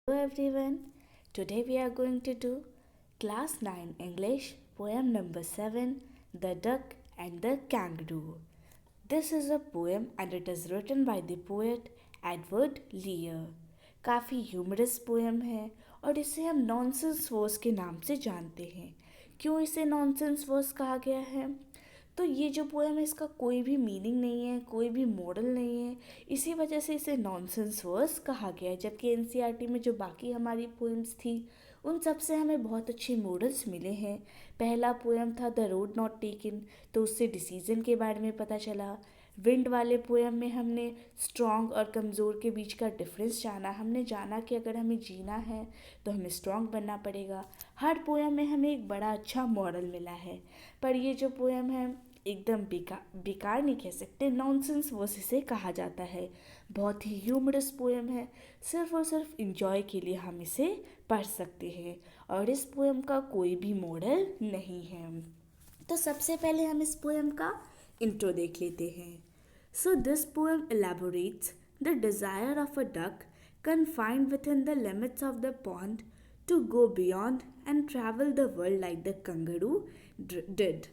Hello everyone. Today we are going to do class 9 English poem number 7, The Duck and the Kangaroo. This is a poem and it is written by the poet Edward Lear. काफ़ी humerus poem है और इसे हम nonsense verse के नाम से जानते हैं। क्यों इसे नॉनसेंस वर्स कहा गया है? तो ये जो पोएम है इसका कोई भी मीनिंग नहीं है, कोई भी मॉडल नहीं है, इसी वजह से इसे नॉनसेंस वर्स कहा गया है। जबकि एनसीईआरटी में जो बाकी हमारी पोएम्स थी उन सब से हमें बहुत अच्छे मॉडल्स मिले हैं। पहला पोएम था द रोड नॉट टेकन, तो उससे डिसीजन के बारे में पता चला। विंड वाले पोएम में हमने स्ट्रॉन्ग और कमज़ोर के बीच का डिफरेंस जाना। हमने जाना कि अगर हमें जीना है तो हमें स्ट्रॉन्ग बनना पड़ेगा। हर पोएम में हमें एक बड़ा अच्छा मॉडल मिला है। पर ये जो पोएम है एकदम बेकार नहीं कह सकते, नॉनसेंस वर्स इसे कहा जाता है। बहुत ही ह्यूमरस पोएम है, सिर्फ और सिर्फ इंजॉय के लिए हम इसे पढ़ सकते हैं और इस पोएम का कोई भी मॉडल नहीं है। तो सबसे पहले हम इस पोएम का इंट्रो देख लेते हैं। So this poem elaborates the desire of a duck confined within the limits of the pond to go beyond and travel the world like the kangaroo did.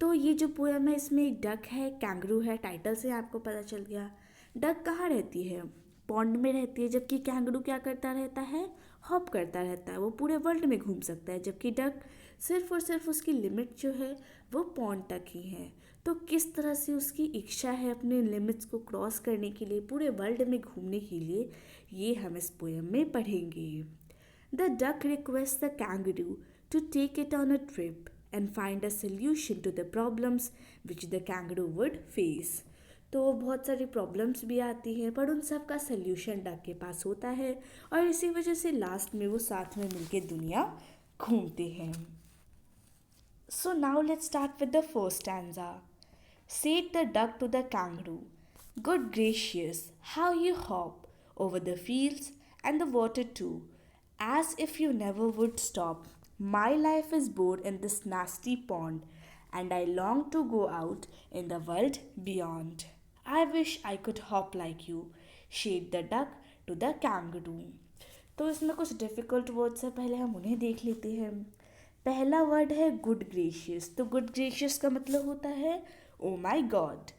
तो ये जो पोएम है इसमें एक डक है, कैंगरू है। टाइटल से आपको पता चल गया। डक कहाँ रहती है? पॉन्ड में रहती है। जबकि कैंगरू क्या करता रहता है? हॉप करता रहता है, वो पूरे वर्ल्ड में घूम सकता है। जबकि डक सिर्फ और सिर्फ उसकी लिमिट जो है वो पॉन्ड तक ही है। तो किस तरह से उसकी इच्छा है अपने लिमिट्स को क्रॉस करने के लिए, पूरे वर्ल्ड में घूमने के लिए, ये हम इस पोएम में पढ़ेंगे। The duck request the kangaroo to take it on a trip and find a solution to the problems which the kangaroo would face. तो बहुत सारी प्रॉब्लम्स भी आती हैं पर उन सब का सल्यूशन डक के पास होता है और इसी वजह से लास्ट में वो साथ में मिलके दुनिया घूमते हैं। So now let's start with the first stanza. Said the duck to the kangaroo, "Good gracious, how you hop over the fields and the water too, as if you never would stop. My life is bored in this nasty pond, and I long to go out in the world beyond. I wish I could hop like you," said the duck to the kangaroo. तो इसमें कुछ difficult words है, पहले हम उन्हें देख लेते हैं। पहला वर्ड है गुड ग्रेशियस। तो गुड ग्रेशियस का मतलब होता है ओ माई गॉड।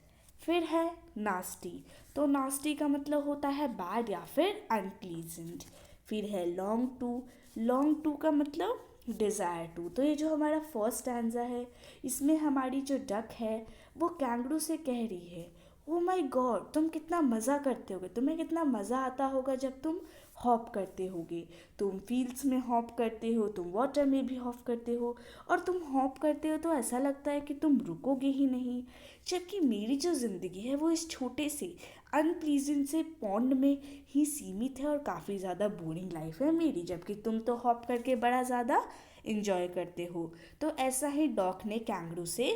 फिर है नास्टी, तो नास्टी का मतलब होता है बैड या फिर अनप्लीजेंट। फिर है लॉन्ग टू का मतलब डिज़ायर टू। तो ये जो हमारा फर्स्ट स्टैंजा है इसमें हमारी जो डक है वो कैंगरू से कह रही है ओ माई गॉड, तुम कितना मज़ा करते होगे, तुम्हें कितना मज़ा आता होगा जब तुम हॉप करते होगे। तुम फील्ड्स में हॉप करते हो, तुम वाटर में भी हॉप करते हो और तुम हॉप करते हो तो ऐसा लगता है कि तुम रुकोगे ही नहीं। जबकि मेरी जो ज़िंदगी है वो इस छोटे से अनप्लीजेंट से पॉन्ड में ही सीमित है और काफ़ी ज़्यादा बोरिंग लाइफ है मेरी। जबकि तुम तो हॉप करके बड़ा ज़्यादा इंजॉय करते हो। तो ऐसा ही डॉग ने कैंगरू से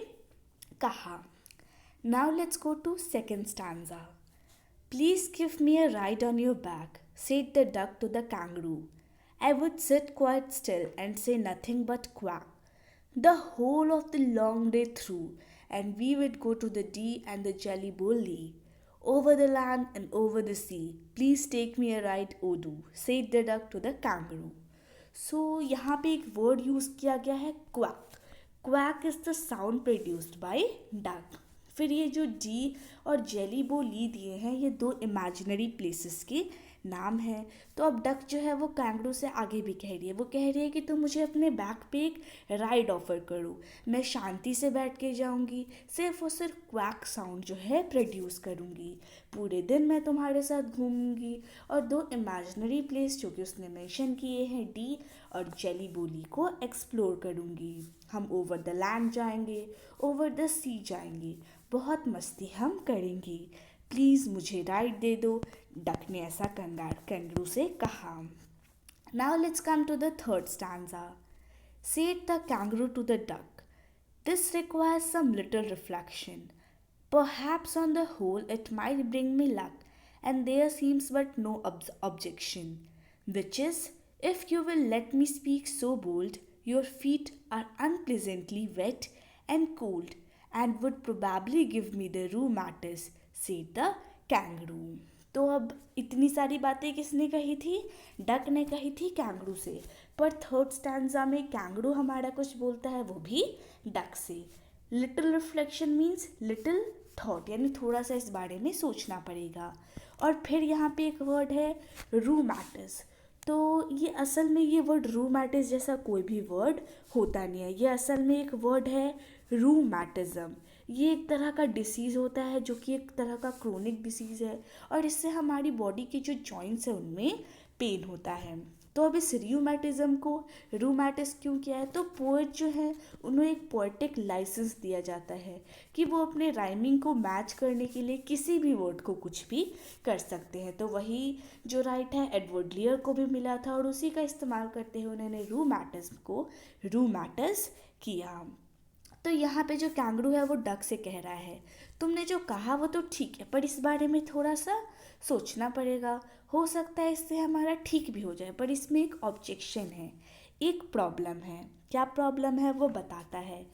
कहा। Now let's go to second stanza. "Please give me a ride on your back," said the duck to the kangaroo. "I would sit quite still and say nothing but quack the whole of the long day through, and we would go to the Dee and the Jelly Bolly, over the land and over the sea. Please take me a ride, O do," said the duck to the kangaroo. So यहाँ पे एक word use किया गया है quack. Quack is the sound produced by duck. फिर ये जो D और जेली बोली दिए हैं ये दो इमेजिनरी प्लेसेस के नाम है। तो अब डक जो है वो कैंगरू से आगे भी कह रही है, वो कह रही है कि तुम मुझे अपने बैक पे एक राइड ऑफर करो, मैं शांति से बैठ के जाऊंगी, सिर्फ और सिर्फ क्वैक साउंड जो है प्रोड्यूस करूंगी, पूरे दिन मैं तुम्हारे साथ घूमूंगी और दो इमेजिनरी प्लेस जो कि उसने मेंशन किए हैं डी और जेली बोली को एक्सप्लोर करूंगी। हम ओवर द लैंड जाएंगे, ओवर द सी जाएंगे, बहुत मस्ती हम करेंगे, प्लीज़ मुझे राइड दे दो, डक ने ऐसा कैंगरू से कहा। Now let's come to the third stanza. Said the kangaroo to the duck, "This requires some little reflection. Perhaps on the whole it might bring me luck, and there seems but no objection, which is, if you will let me speak so bold, your feet are unpleasantly wet and cold, and would probably give me the rheumatis," said the kangaroo. तो अब इतनी सारी बातें किसने कही थी? Duck ने कही थी कैंगरू से। पर थर्ड स्टैंजा में कैंगरू हमारा कुछ बोलता है, वो भी डक से। Little reflection means little thought, यानी थोड़ा सा इस बारे में सोचना पड़ेगा। और फिर यहाँ पे एक वर्ड है रूमैटिस। तो ये असल में ये वर्ड रूमैटिस जैसा कोई भी वर्ड होता नहीं है। ये असल में एक वर्ड है रूमैटिज्म। ये एक तरह का डिसीज़ होता है जो कि एक तरह का क्रोनिक डिसीज़ है, और इससे हमारी बॉडी के जो जॉइंट्स हैं उनमें पेन होता है। तो अब इस रूमैटिज्म को रूमैटिस क्यों किया है? तो पोएट जो है उन्हें एक पोएटिक लाइसेंस दिया जाता है कि वो अपने राइमिंग को मैच करने के लिए किसी भी वर्ड को कुछ भी कर सकते हैं। तो वही जो राइट है एडवर्ड लियर को भी मिला था, और उसी का इस्तेमाल करते हुए उन्होंने रूमैटिज्म को रूमैटिस किया। तो यहाँ पे जो कैंगरू है वो डक से कह रहा है, तुमने जो कहा वो तो ठीक है, पर इस बारे में थोड़ा सा सोचना पड़ेगा। हो सकता है इससे हमारा ठीक भी हो जाए, पर इसमें एक ऑब्जेक्शन है, एक प्रॉब्लम है। क्या प्रॉब्लम है वो बताता है।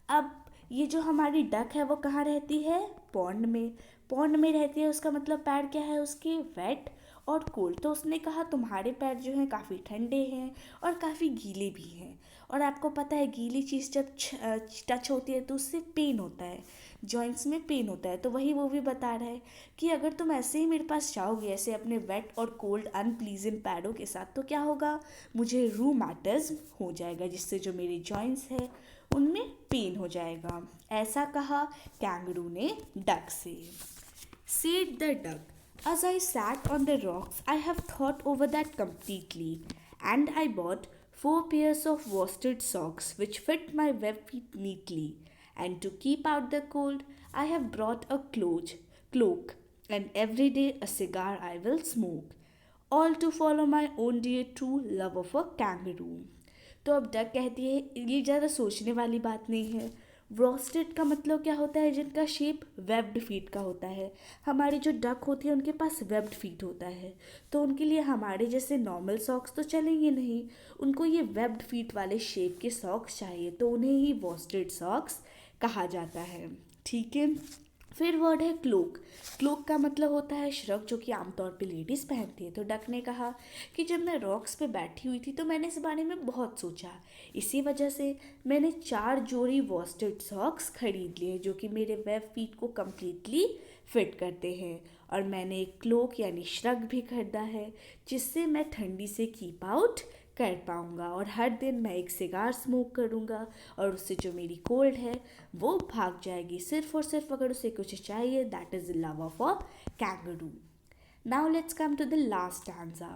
अब ये जो हमारी डक है वो कहाँ रहती है? पॉन्ड में। पॉन्ड में रहती है, उसका मतलब पैर क्या है उसके? वेट और कोल्ड। तो उसने कहा तुम्हारे पैर जो हैं काफ़ी ठंडे हैं और काफ़ी गीले भी हैं, और आपको पता है गीली चीज़ जब टच होती है तो उससे पेन होता है, जॉइंट्स में पेन होता है। तो वही वो भी बता रहा है कि अगर तुम ऐसे ही मेरे पास जाओगे ऐसे अपने वेट और कोल्ड अनप्लीजेंट पैरों के साथ, तो क्या होगा? मुझे रूमैटिज्म हो जाएगा, जिससे जो मेरे जॉइंट्स हैं उनमें पेन हो जाएगा। ऐसा कहा कैंगरू ने डक से। Said the duck. As I sat on the rocks, I have thought over that completely, and I bought 4 pairs of worsted socks which fit my webbed feet neatly. And to keep out the cold, I have brought a cloak, and every day a cigar I will smoke, all to follow my own dear true love of a kangaroo. तो अब duck कहती है ये ज़्यादा सोचने वाली बात नहीं है। ब्रोस्टेड का मतलब क्या होता है? जिनका शेप वेब्ड फीट का होता है। हमारी जो डक होती है उनके पास वेब्ड फीट होता है, तो उनके लिए हमारे जैसे नॉर्मल सॉक्स तो चलेंगे नहीं, उनको ये वेब्ड फीट वाले शेप के सॉक्स चाहिए, तो उन्हें ही ब्रोस्टेड सॉक्स कहा जाता है। ठीक है। फिर वर्ड है क्लोक। क्लोक का मतलब होता है श्रग, जो कि आमतौर पे लेडीज़ पहनती है। तो डक ने कहा कि जब मैं रॉक्स पे बैठी हुई थी तो मैंने इस बारे में बहुत सोचा, इसी वजह से मैंने 4 जोड़ी वॉस्टेड सॉक्स खरीद लिए जो कि मेरे वेब फीट को कम्प्लीटली फिट करते हैं। और मैंने एक क्लोक यानी श्रग भी खरीदा है, जिससे मैं ठंडी से कीप आउट कर पाऊँगा, और हर दिन मैं एक सिगार स्मोक करूँगा, और उससे जो मेरी कोल्ड है वो भाग जाएगी। सिर्फ और सिर्फ अगर उसे कुछ चाहिए, that is the love of a kangaroo. Now let's come to the last stanza.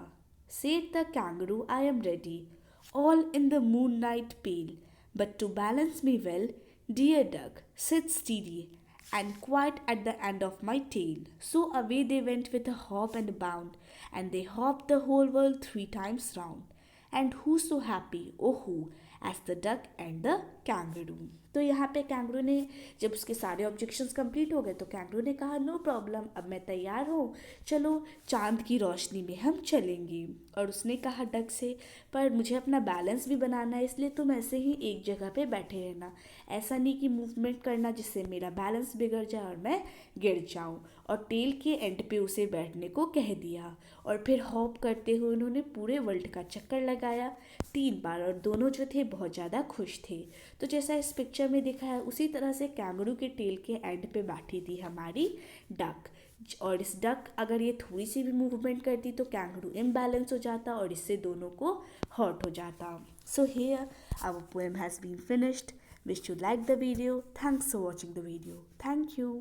Said the kangaroo, I am ready, all in the moonlight pale, but to balance me well, dear duck, sit steady and quiet at the end of my tail. So away they went with a hop and a bound, and they hopped the whole world 3 times round. And who so happy, oh who, as the duck and the kangaroo. तो यहाँ पे kangaroo ने जब उसके सारे objections complete हो गए तो कैंगरू ने कहा नो प्रॉब्लम, अब मैं तैयार हूँ, चलो चांद की रोशनी में हम चलेंगे। और उसने कहा डक से, पर मुझे अपना बैलेंस भी बनाना है, इसलिए तुम ऐसे ही एक जगह पे बैठे रहना, ऐसा नहीं कि मूवमेंट करना जिससे मेरा बैलेंस बिगड़ जाए और मैं गिर जाऊँ। और टेल के एंड पे उसे बैठने को कह दिया, और फिर हॉप करते हुए उन्होंने पूरे वर्ल्ड का चक्कर लगाया 3 बार, और दोनों जो थे बहुत ज़्यादा खुश थे। तो जैसा इस पिक्चर में दिखा है उसी तरह से कैंगरू के टेल के एंड पे बैठी थी हमारी डक, और इस डक अगर ये थोड़ी सी भी मूवमेंट करती तो कैंगरू इम्बैलेंस हो जाता और इससे दोनों को हर्ट हो जाता। So here our poem has been finished. Wish you liked the video. Thanks for watching the video. Thank you.